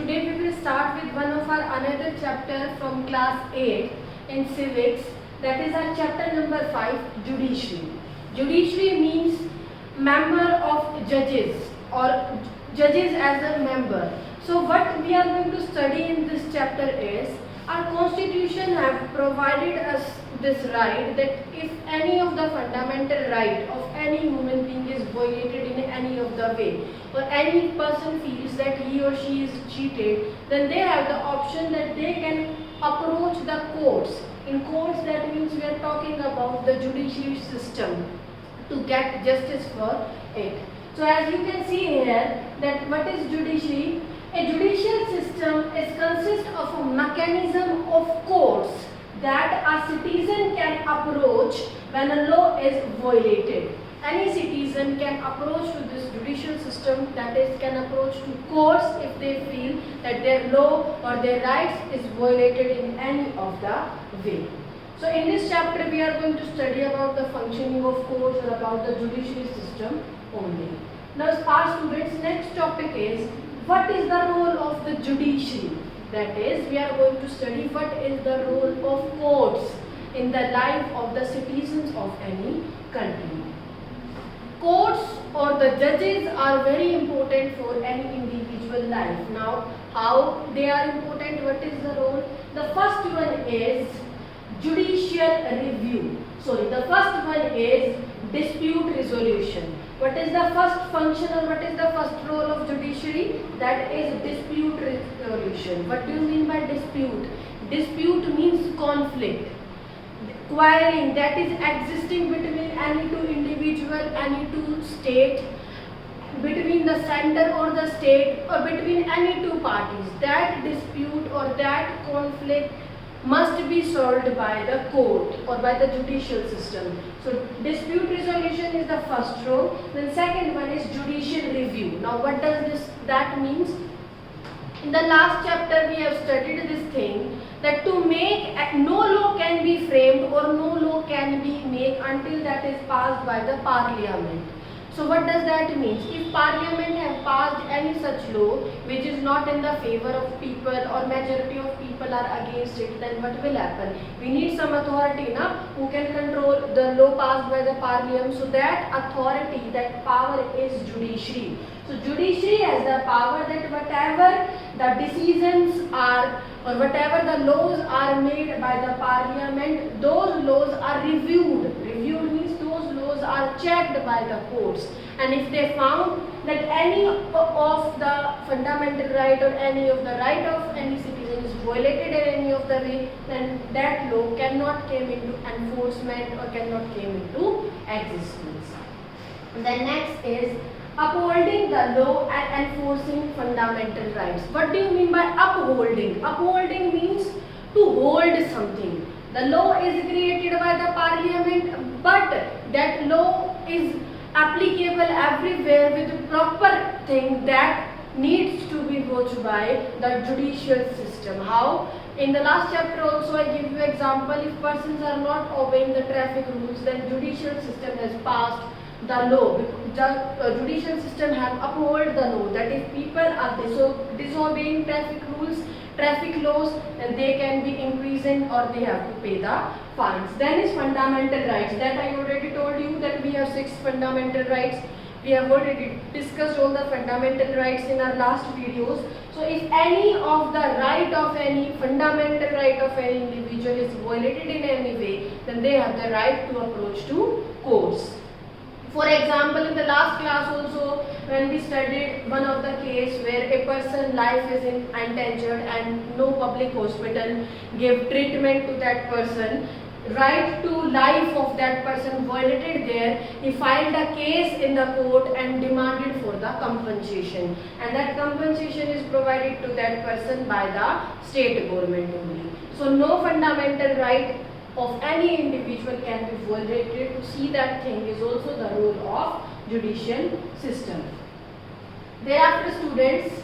Today we will start with one of our another chapter from class 8 in civics. That is our chapter number 5, judiciary. Judiciary means member of judges or judges as a member. So what we are going to study in this chapter is our constitution have provided us this right that if any of the fundamental right of any human being is violated in any of the way, or any person feels that he or she is cheated, then they have the option that they can approach the courts. In courts, that means we are talking about the judiciary system to get justice for it. So as you can see here that what is judiciary? A judicial system is consist of a mechanism of courts that a citizen can approach when a law is violated. Any citizen can approach to this judicial system, that is can approach to courts if they feel that their law or their rights is violated in any of the way. So in this chapter we are going to study about the functioning of courts or about the judiciary system only. Now our students, next topic is what is the role of the judiciary? That is, we are going to study what is the role of courts in the life of the citizens of any country. Courts or the judges are very important for any individual life. Now, how they are important? What is the role? The first one is judicial review. The first one is dispute resolution. What is the first function or what is the first role of judiciary? That is dispute resolution. What do you mean by dispute? Dispute means conflict, quarreling that is existing between any two individual, any two state, between the center or the state, or between any two parties. That dispute or that conflict must be solved by the court or by the judicial system. So dispute resolution is the first role. Then second one is judicial review. Now what does that means? In the last chapter we have studied this thing that to make no law can be framed or no law can be made until that is passed by the parliament. So what does that mean? If parliament have passed any such law which is not in the favor of people or majority of people are against it, then what will happen? We need some authority who can control the law passed by the parliament. So that authority, that power is judiciary. So judiciary has the power that whatever the decisions are or whatever the laws are made by the parliament, those laws are reviewed. Reviewed means those laws are checked by the courts, and if they found that any of the fundamental right or any of the right of any citizen is violated in any of the way, then that law cannot come into enforcement or cannot come into existence. The next is upholding the law and enforcing fundamental rights. What do you mean by upholding? Upholding means to hold something. The law is created by the parliament, but that law is applicable everywhere with the proper thing that needs to be watched by the judicial system. How? In the last chapter also I give you example, if persons are not obeying the traffic rules, then judicial system has passed the law. The judicial system have upheld the law that if people are disobeying traffic rules, traffic laws, then they can be imprisoned or they have to pay the fines. Then is fundamental rights. That I already told you that we have 6 fundamental rights. We have already discussed all the fundamental rights in our last videos. So if any of the right of any fundamental right of any individual is violated in any way, then they have the right to approach to courts. For example, in the last class also, when we studied one of the case where a person's life is endangered and no public hospital gave treatment to that person, right to life of that person violated there, he filed a case in the court and demanded for the compensation. And that compensation is provided to that person by the state government only. So no fundamental right of any individual can be violated. To see that thing is also the role of judicial system. Thereafter, students,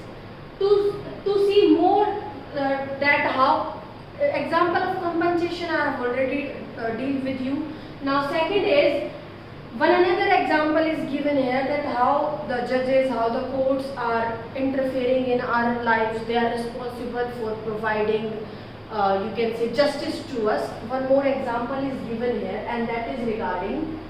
to see more that how example of compensation I have already dealt with you. Now second is One another example is given here, that how the judges, how the courts are interfering in our lives. They are responsible for providing, you can say, justice to us. One more example is given here, and that is regarding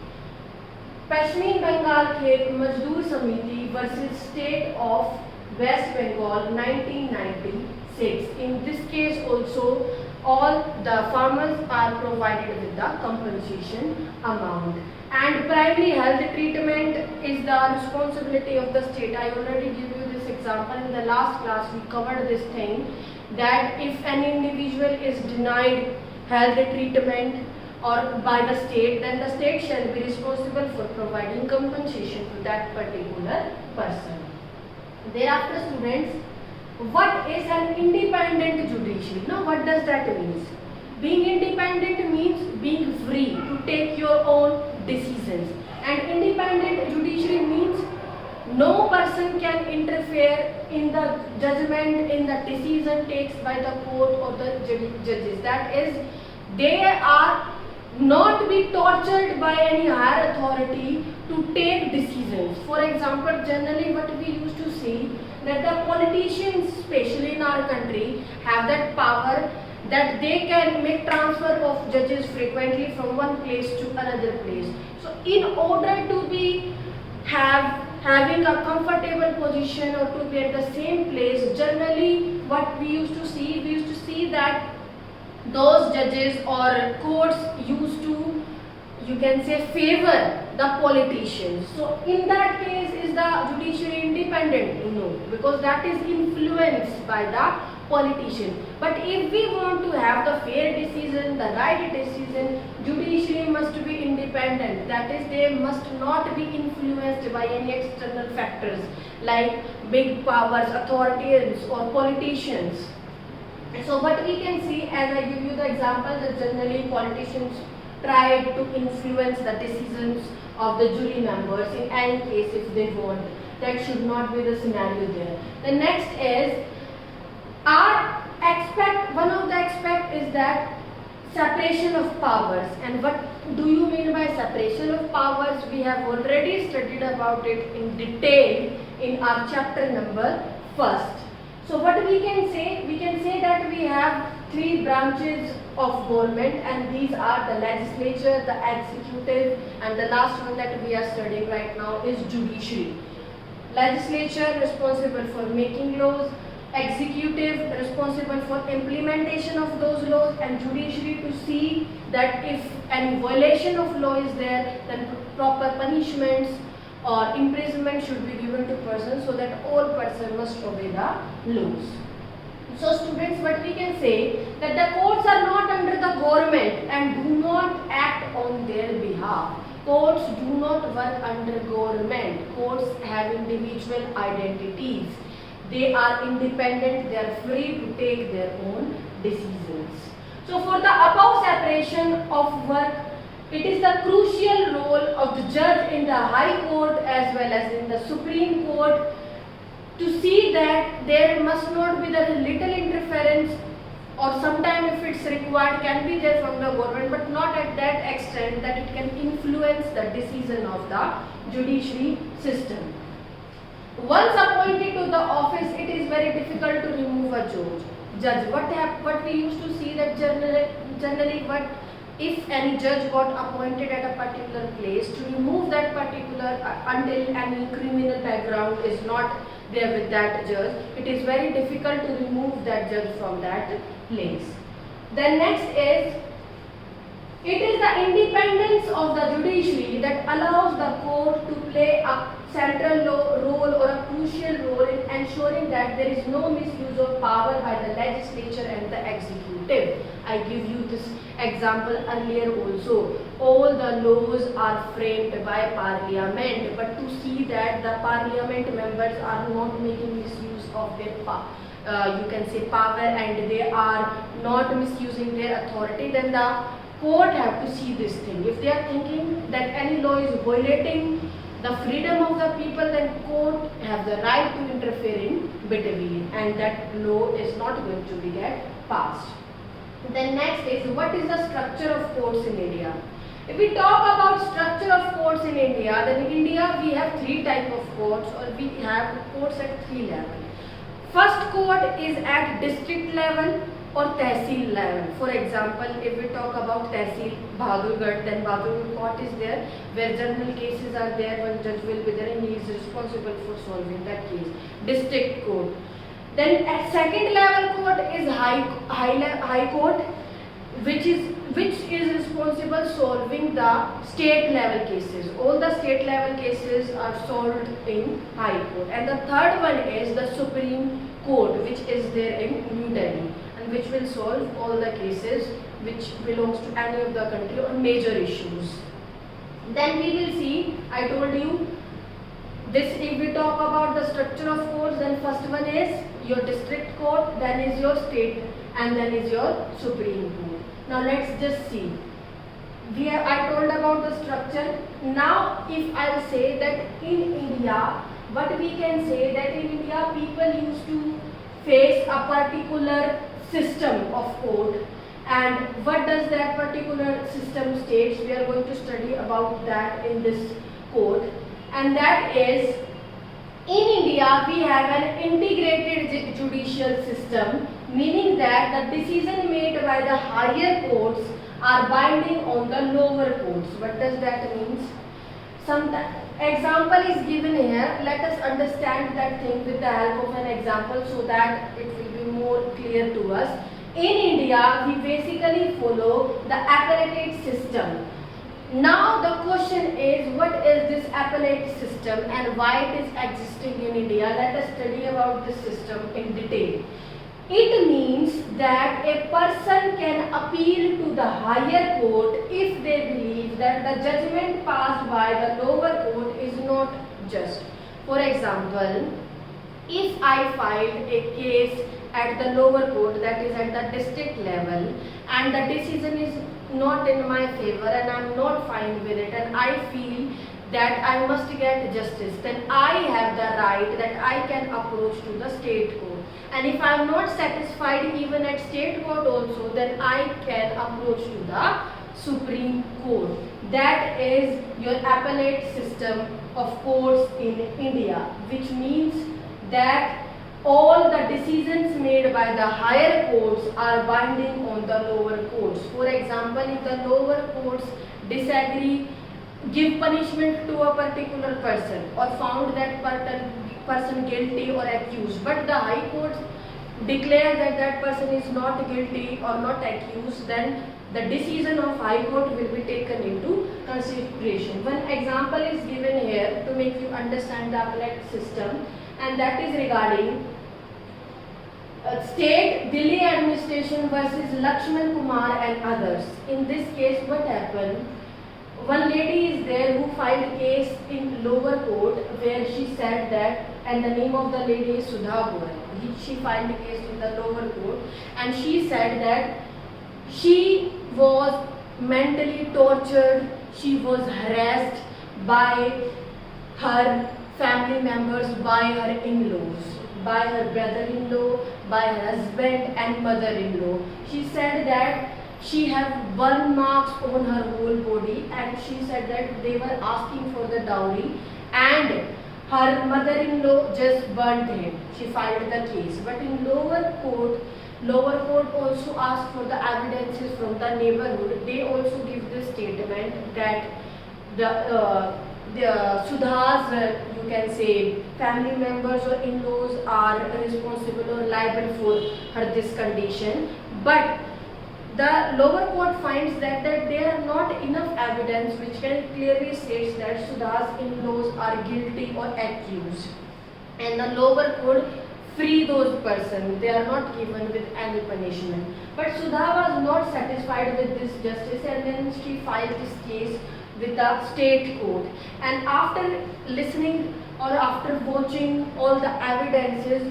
Pashmin Bengal Khet Mazdoor Samiti versus State of West Bengal 1996. In this case also, all the farmers are provided with the compensation amount. And primary health treatment is the responsibility of the state. I already gave you this example in the last class. We covered this thing, that if an individual is denied health treatment or by the state, then the state shall be responsible for providing compensation to that particular person. Thereafter, students, what is an independent judiciary? Now, what does that mean? Being independent means being free to take your own decisions. And independent judiciary means no person can interfere in the judgment, in the decision takes by the court or the judges. That is, they are not be tortured by any higher authority to take decisions. For example, generally what we used to see, that the politicians, especially in our country, have that power that they can make transfer of judges frequently from one place to another place. So in order to be having a comfortable position or to be at the same place, generally what we used to see that those judges or courts used to, you can say, favor the politicians. So in that case, is the judiciary independent? No, because that is influenced by the politician. But if we want to have the fair decision, the right decision, judiciary must be independent. That is, they must not be influenced by any external factors like big powers, authorities or politicians. So what we can see, as I give you the example, that generally politicians try to influence the decisions of the jury members in any case if they want. That should not be the scenario there. The next is, one of the aspect is that separation of powers. And what do you mean by separation of powers? We have already studied about it in detail in our chapter number 1. So what we can say? We can say that we have 3 branches of government, and these are the legislature, the executive, and the last one that we are studying right now is judiciary. Legislature responsible for making laws, executive responsible for implementation of those laws, and judiciary to see that if any violation of law is there, then proper punishments or imprisonment should be given to persons, so that all person must obey the laws. So students, what we can say, that the courts are not under the government and do not act on their behalf. Courts do not work under government. Courts have individual identities. They are independent, they are free to take their own decisions. So for the above separation of work, it is the crucial role of the judge in the High Court as well as in the Supreme Court to see that there must not be the little interference, or sometimes if it's required can be there from the government, but not at that extent that it can influence the decision of the judiciary system. Once appointed to the office, it is very difficult to remove a judge. What we used to see, that generally what if any judge got appointed at a particular place, to remove that particular until any criminal background is not there with that judge, it is very difficult to remove that judge from that place. Then next is, it is the independence of the judiciary that allows the court to play a central role or a crucial role in ensuring that there is no misuse of power by the legislature and the executive. I give you this example earlier also. All the laws are framed by parliament, but to see that the parliament members are not making misuse of their you can say power, and they are not misusing their authority, then the court have to see this thing. If they are thinking that any law is violating the freedom of the people, then court have the right to interfere in between, and that law is not going to be get passed. Then next is, what is the structure of courts in India? If we talk about structure of courts in India, then in India we have three type of courts, or we have courts at three levels. First court is at district level or tehsil level. For example, if we talk about tehsil Bahadurgarh, then Bahadurgarh court is there where general cases are there. One judge will be there and he is responsible for solving that case. District court. Then at second level court is high court, which is responsible solving the state level cases. All the state level cases are solved in high court. And the third one is the Supreme Court, which is there in New Delhi, and which will solve all the cases which belongs to any of the country or major issues. Then we will see, I told you this, if we talk about the structure of courts, then first one is your district court, then is your state, and then is your Supreme Court. Now let's just see. I told about the structure. Now if I will say that in India, what we can say that in India people used to face a particular system of court, and what does that particular system states, we are going to study about that in this court. And that is, in India we have an integrated judicial system, meaning that the decision made by the higher courts are binding on the lower courts. What does that mean? Some example is given here. Let us understand that thing with the help of an example so that it will be more clear to us. In India, we basically follow the appellate system. Now the question is, what is this appellate system and why it is existing in India? Let us study about this system in detail. It means that a person can appeal to the higher court if they believe that the judgment passed by the lower court is not just. For example, if I filed a case at the lower court, that is at the district level, and the decision is not in my favor and I am not fine with it, and I feel that I must get justice, then I have the right that I can approach to the state court. And if I am not satisfied even at state court also, then I can approach to the Supreme Court. That is your appellate system of courts in India, which means that all the decisions made by the higher courts are binding on the lower courts. For example, if the lower courts disagree, give punishment to a particular person or found that person guilty or accused, but the high courts declare that that person is not guilty or not accused, then the decision of high court will be taken into consideration. One example is given here to make you understand the appellate system, and that is regarding state Delhi administration versus Lakshman Kumar and others. In this case, what happened? One lady is there who filed a case in lower court where she said that, and the name of the lady is Sudha Goel. She filed a case in the lower court and she said that she was mentally tortured, she was harassed by her family members, by her in-laws, by her brother-in-law, by her husband and mother-in-law. She said that she had burn marks on her whole body, and she said that they were asking for the dowry and her mother-in-law just burnt him. She filed the case. But in lower court also asked for the evidences from the neighborhood. They also give this statement that the Sudha's, you can say, family members or in-laws are responsible or liable for her this condition. But the lower court finds that there are not enough evidence which can clearly state that Sudha's in-laws are guilty or accused. And the lower court free those persons. They are not given with any punishment. But Sudha was not satisfied with this justice, and then she filed this case with the state court. And after listening or after watching all the evidences,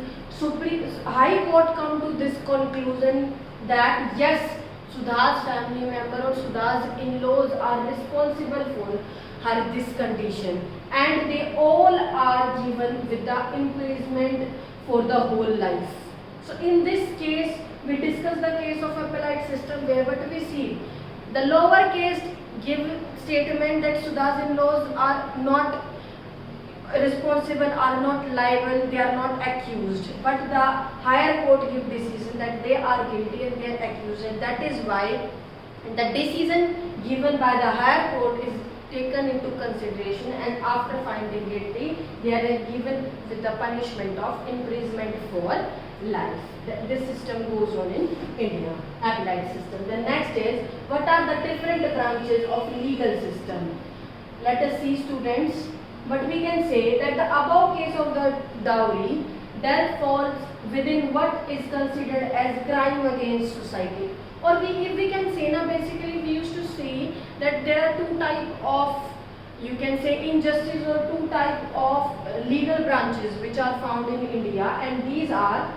High Court come to this conclusion that yes, Sudha's family member or Sudha's in-laws are responsible for her this condition, and they all are given with the imprisonment for the whole life. So in this case, we discuss the case of appellate system where what we see, the lower case give statement that Sudha's in-laws are not responsible, are not liable, they are not accused, but the higher court give decision that they are guilty and they are accused, and that is why the decision given by the higher court is taken into consideration, and after finding guilty they are given with the punishment of imprisonment for life. This system goes on in India, applied system. The next is, what are the different branches of legal system? Let us see, students. But we can say that the above case of the dowry that falls within what is considered as crime against society. Or if we can say now, basically we used to see that there are two type of, you can say, injustice, or two type of legal branches which are found in India, and these are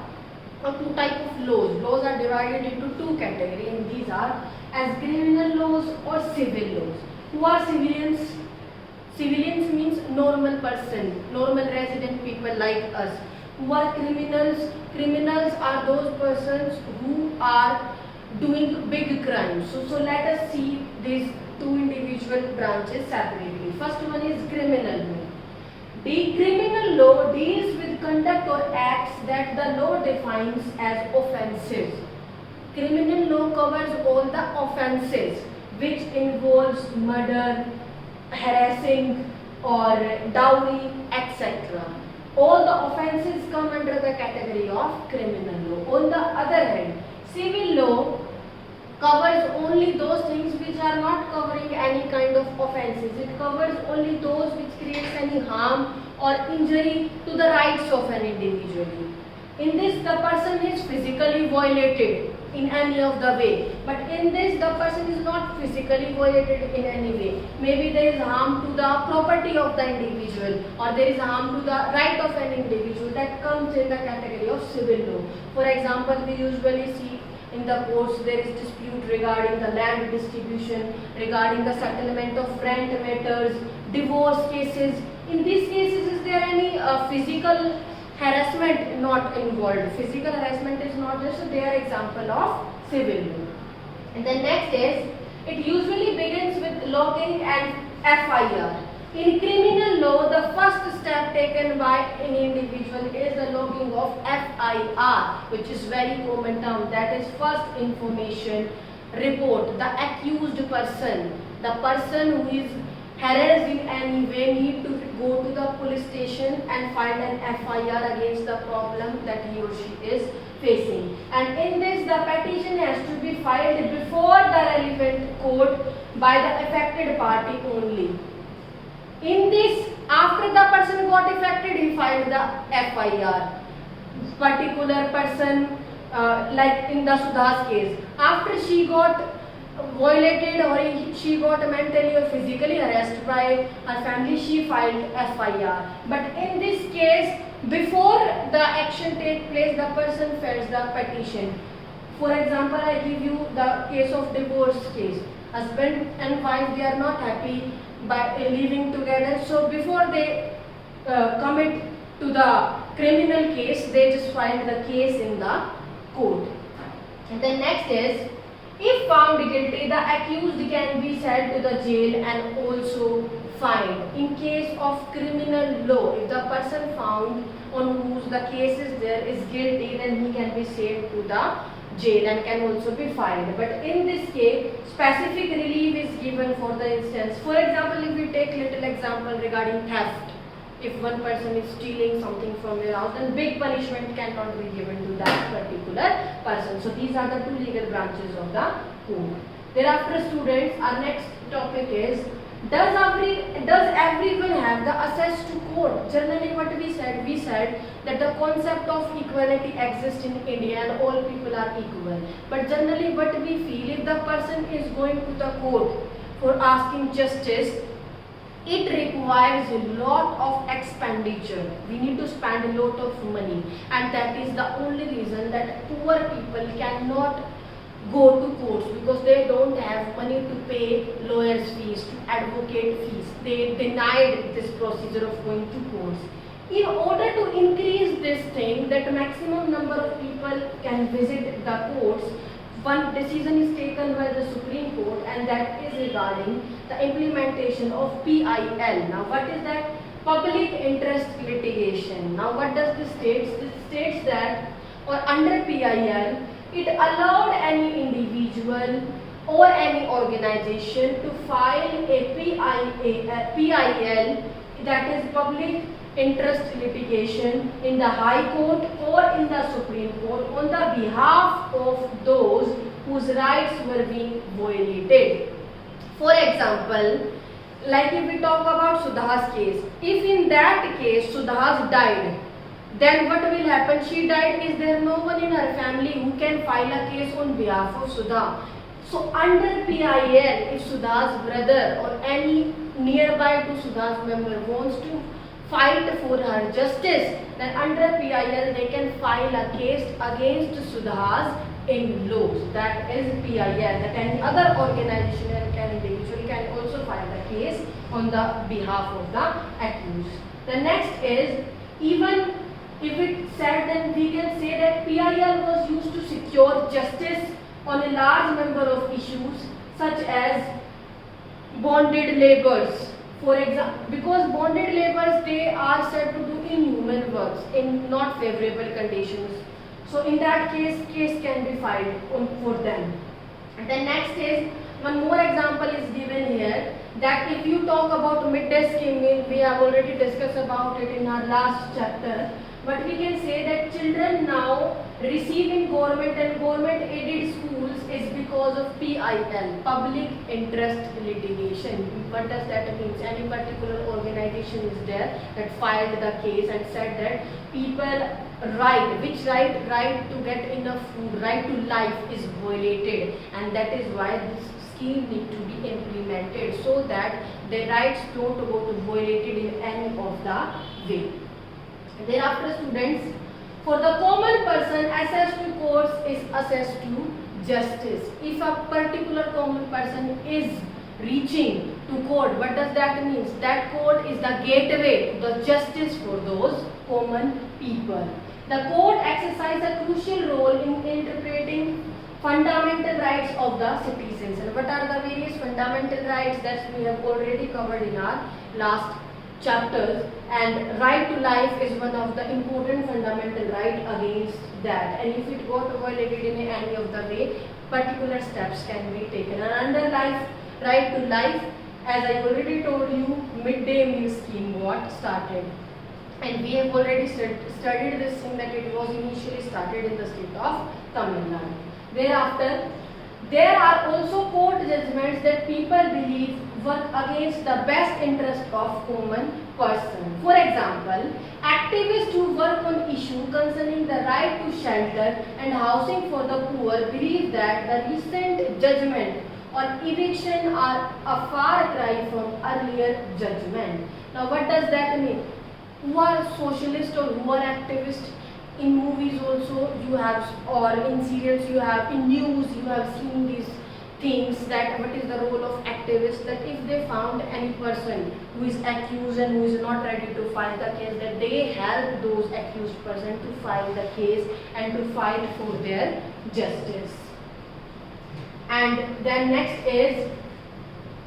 two type of laws. Laws are divided into two categories, and these are as criminal laws or civil laws. Who are civilians? Civilians means normal person, normal resident people like us. Who are criminals? Criminals are those persons who are doing big crimes. So let us see these two individual branches separately. First one is criminal law. The criminal law deals with conduct or acts that the law defines as offenses. Criminal law covers all the offenses which involves murder, harassing or dowry, etc. All the offences come under the category of criminal law. On the other hand, civil law covers only those things which are not covering any kind of offences. It covers only those which creates any harm or injury to the rights of an individual. In this, the person is physically violated in any of the way, but in this the person is not physically violated in any way. Maybe there is harm to the property of the individual, or there is harm to the right of an individual, that comes in the category of civil law. For example, we usually see in the courts there is dispute regarding the land distribution, regarding the settlement of rent matters, divorce cases. In these cases, is there any physical harassment not involved? Physical harassment is not just their example of civil law. And the next is, it usually begins with logging and FIR. In criminal law, the first step taken by an individual is the logging of FIR, which is very common term, that is first information report. The accused person, the person who is harassed in any way, need to go to the police station and file an FIR against the problem that he or she is facing. And in this, the petition has to be filed before the relevant court by the affected party only. In this, after the person got affected, he filed the FIR. Particular person, like in the Sudha's case, after she got violated or she got mentally or physically harassed by her family, she filed FIR. But in this case, before the action takes place, the person files the petition. For example, I give you the case of divorce case. Husband and wife, they are not happy by living together. So before they commit to the criminal case, they just file the case in the court. And the next is, if found guilty, the accused can be sent to the jail and also fined. In case of criminal law, if the person found on whose the case is there is guilty, then he can be sent to the jail and can also be fined. But in this case, specific relief is given for the instance. For example, if we take little example regarding theft, if one person is stealing something from your house, then big punishment cannot be given to that particular person. So these are the two legal branches of the code. Thereafter, students, our next topic is, does everyone have the access to court? Generally, what we said that the concept of equality exists in India and all people are equal. But generally, what we feel, if the person is going to the court for asking justice, it requires a lot of expenditure. We need to spend a lot of money, and that is the only reason that poor people cannot go to courts, because they don't have money to pay lawyers' fees, to advocate fees. They denied this procedure of going to courts. In order to increase this thing, that maximum number of people can visit the courts, one decision is taken by the Supreme Court, and that is regarding the implementation of PIL. Now what is that? Public interest litigation. Now what does this states? This states that or under PIL, it allowed any individual or any organization to file a PIL, that is public interest litigation, in the High Court or in the Supreme Court on the behalf of those whose rights were being violated. For example, like if we talk about Sudha's case, if in that case Sudha's died, then what will happen? She died. Is there no one in her family who can file a case on behalf of Sudha? So under PIL, if Sudha's brother or any nearby to Sudha's member wants to fight for her justice, then under PIL they can file a case against Sudha's in-laws. That is PIL. That any other organization and can individual can also file the case on the behalf of the accused. The next is, even if it's said, then we can say that PIL was used to secure justice on a large number of issues such as bonded laborers. For example, because bonded laborers, they are said to do inhuman works in not favorable conditions. So in that case can be filed for them. And the next is, one more example is given here, that if you talk about midday scheme, we have already discussed about it in our last chapter. But we can say that children now receiving government and government aided schools is because of PIL, public interest litigation. What does that mean? Any particular organization is there that filed the case and said that people right, which right to get enough food, right to life is violated, and that is why this scheme need to be implemented so that the rights don't go to violated in any of the way. Thereafter, students, for the common person, access to courts is access to justice. If a particular common person is reaching to court, what does that mean? That court is the gateway to the justice for those common people. The court exercises a crucial role in interpreting fundamental rights of the citizens. And what are the various fundamental rights that we have already covered in our last chapters, and right to life is one of the important fundamental right against that, and if it got violated in any of the way, particular steps can be taken. And under right to life, as I already told you, midday meal scheme what started, and we have already studied this thing that it was initially started in the state of Tamil Nadu. Thereafter, there are also court judgments that people believe work against the best interest of common person. For example, activists who work on issue concerning the right to shelter and housing for the poor believe that the recent judgment on eviction are a far cry from earlier judgment. Now what does that mean? Who are socialists or who are activists? In movies also you have, or in serials you have, in news you have seen these things, that what is the role of activists, that if they found any person who is accused and who is not ready to file the case, that they help those accused person to file the case and to fight for their justice. And then next is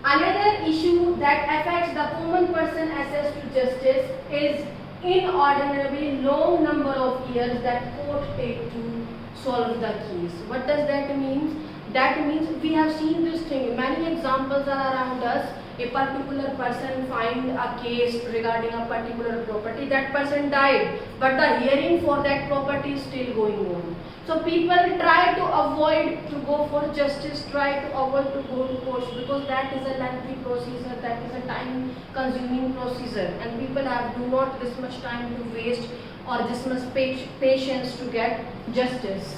another issue that affects the common person access to justice is inordinately long number of years that court take to solve the case. What does that mean? That means we have seen this thing. Many examples are around us. A particular person find a case regarding a particular property. That person died, but the hearing for that property is still going on. So people try to avoid to go for justice, try to avoid to go to courts, because that is a lengthy procedure, that is a time consuming procedure, and people have do not this much time to waste or this much patience to get justice.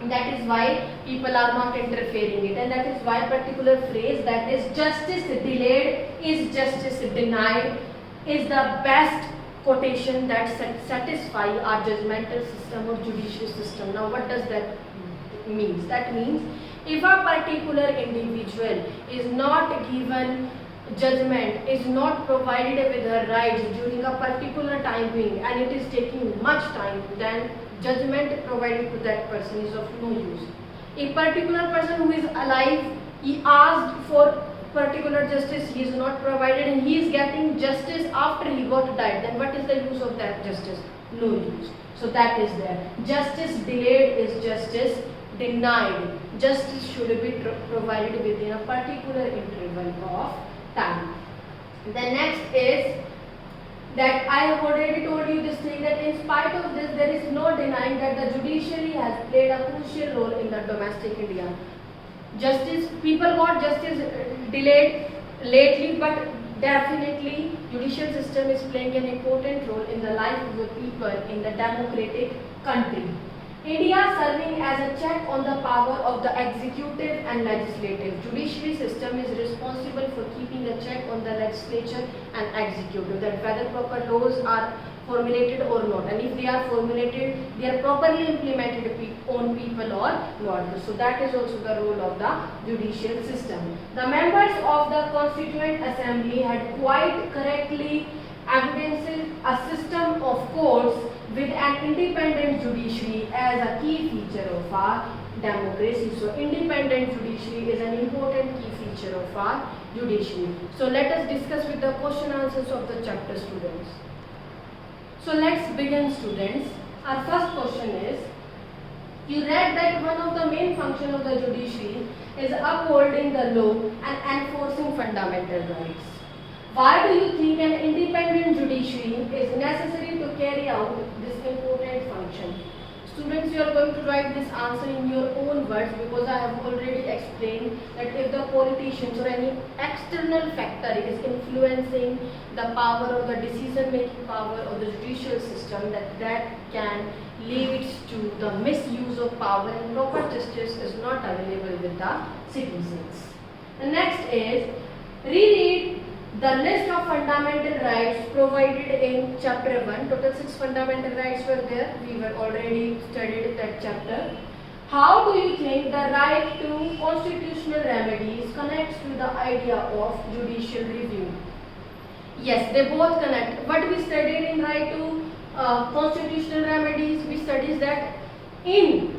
That is why people are not interfering it, and that is why particular phrase, that is justice delayed is justice denied, is the best quotation that satisfy our judgmental system or judicial system. Now what does that mean? That means if a particular individual is not given judgment, is not provided with her rights during a particular time being, and it is taking much time, then judgment provided to that person is of no use. A particular person who is alive, he asked for particular justice, he is not provided, and he is getting justice after he got died, then what is the use of that justice? No use. So that is there. Justice delayed is justice denied. Justice should be provided within a particular interval of time. The next is that I have already told you this thing, that in spite of this, there is no denying that the judiciary has played a crucial role in the domestic India. Justice, people got justice delayed lately, but definitely judicial system is playing an important role in the life of the people in the democratic country. India serving as a check on the power of the executive and legislative. Judiciary system is responsible for keeping a check on the legislature and executive, that whether proper laws are formulated or not, and if they are formulated, they are properly implemented on people or not. So that is also the role of the judicial system. The members of the Constituent Assembly had quite correctly evidenced a system of courts with an independent judiciary as a key feature of our democracy. So independent judiciary is an important key feature of our judiciary. So let us discuss with the question answers of the chapter, students. So let's begin, students. Our first question is, you read that one of the main functions of the judiciary is upholding the law and enforcing fundamental rights. Why do you think an independent judiciary is necessary to carry out this important function? Students, you are going to write this answer in your own words, because I have already explained that if the politicians or any external factor is influencing the power or the decision-making power of the judicial system, that can lead to the misuse of power and proper justice is not available with the citizens. The next is, reread the list of fundamental rights provided in chapter 1. Total 6 fundamental rights were there. We were already studied that chapter. How do you think the right to constitutional remedies connects to the idea of judicial review? Yes, they both connect. What we studied in right to constitutional remedies, we studied that in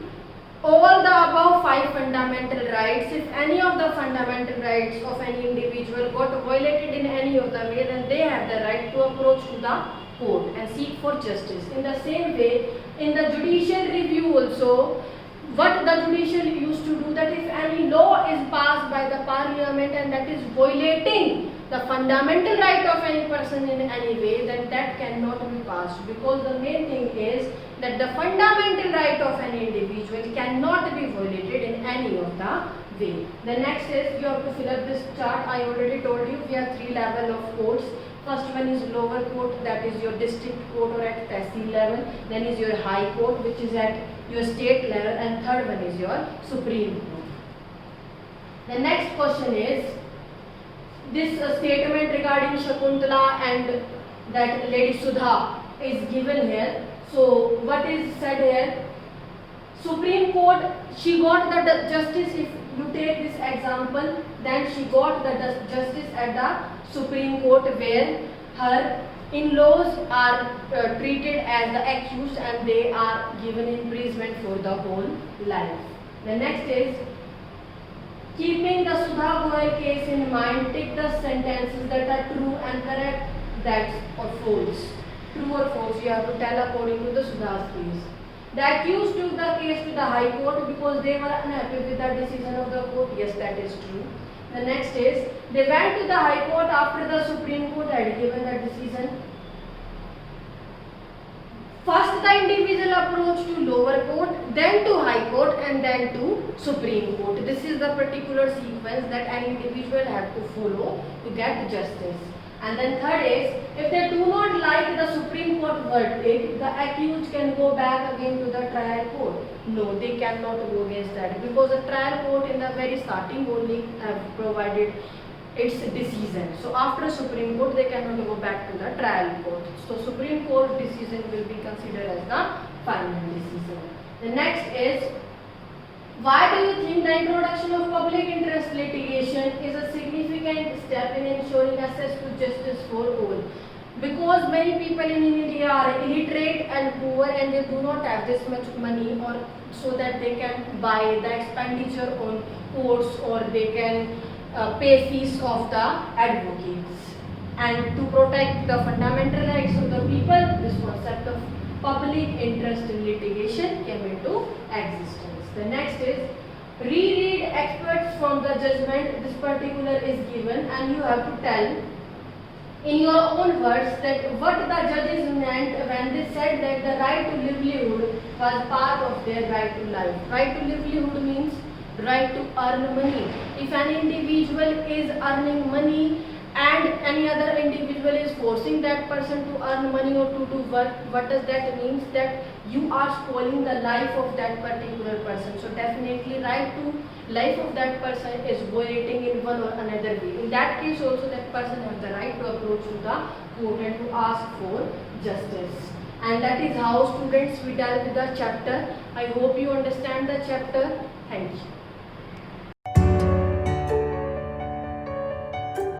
all the above 5 fundamental rights, if any of the fundamental rights of any individual got violated in any of the way, then they have the right to approach to the court and seek for justice. In the same way, in the judicial review also, what the judicial used to do, that if any law is passed by the parliament and that is violating the fundamental right of any person in any way, then that cannot be passed, because the main thing is that the fundamental right of any individual cannot be violated in any of the way. The next is, you have to fill up this chart. I already told you we have 3 levels of courts. First one is lower court, that is your district court or at tehsil level. Then is your high court, which is at your state level, and third one is your supreme court. The next question is, this statement regarding Shakuntala and that Lady Sudha is given here. So what is said here? Supreme Court, she got the justice, if you take this example, then she got the justice at the Supreme Court, where her in-laws are treated as the accused and they are given imprisonment for the whole life. The next is, keeping the Sudha Goyal case in mind, take the sentences that are true and correct, that or false. True or false, you have to tell according to the Sudha's case. The accused took the case to the High Court because they were unhappy with the decision of the court. Yes, that is true. The next is, they went to the High Court after the Supreme Court had given the decision. First the individual approach to lower court, then to High Court, and then to Supreme Court. This is the particular sequence that an individual have to follow to get justice. And then third is, if they do not like the Supreme Court verdict, the accused can go back again to the trial court. No, they cannot go against that, because the trial court in the very starting only have provided its decision. So after Supreme Court, they cannot go back to the trial court. So Supreme Court decision will be considered as the final decision. The next is, why do you think the introduction of public interest litigation is a significant step in ensuring access to justice for all? because many people in India are illiterate and poor and they do not have this much money or so that they can buy the expenditure on courts or they can pay fees of the advocates. And to protect the fundamental rights of the people, this concept of public interest in litigation came into existence. The next is reread experts from the judgment. This particular is given and you have to tell in your own words that what the judges meant when they said that the right to livelihood was part of their right to life. Right to livelihood means right to earn money. If an individual is earning money and any other individual is forcing that person to earn money or to do work, what does that mean? That you are spoiling the life of that particular person. So definitely right to life of that person is violating in one or another way. In that case also that person has the right to approach to the court and to ask for justice. And that is how students we deal with the chapter. I hope you understand the chapter. Thank you.